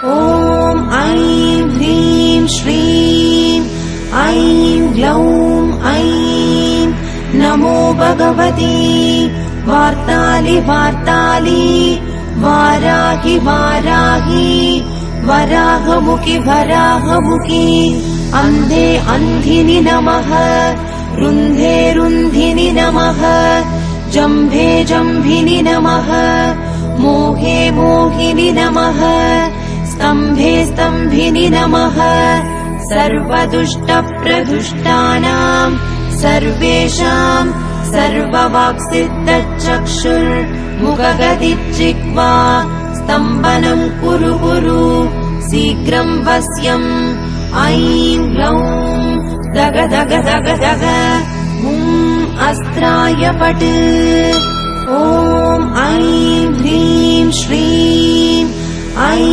ॐ ऐं ह्रीं श्रीं ऐं ग्लौं ऐं नमो भगवती वार्तालि वार्तालि वाराहि वाराहि वराहमुखि वराहमुखि अन्धे अन्धिनि नमः रुन्धे रुन्धिनि नमः जम्भे जम्भिनि नमः मोहे मोहिनि नमः स्तम्भे स्तम्भिनि नमः सर्वदुष्टप्रदुष्टानां सर्वेषां सर्ववाक्सिद्धचक्षुर्मुखगदिज्जिह्वा स्तम्भनं कुरु कुरु शीघ्रं वश्यम् ऐं ग्लौं दग दग दग दग अस्त्राय पट् ॐ ऐं ह्रीं श्रीं ऐं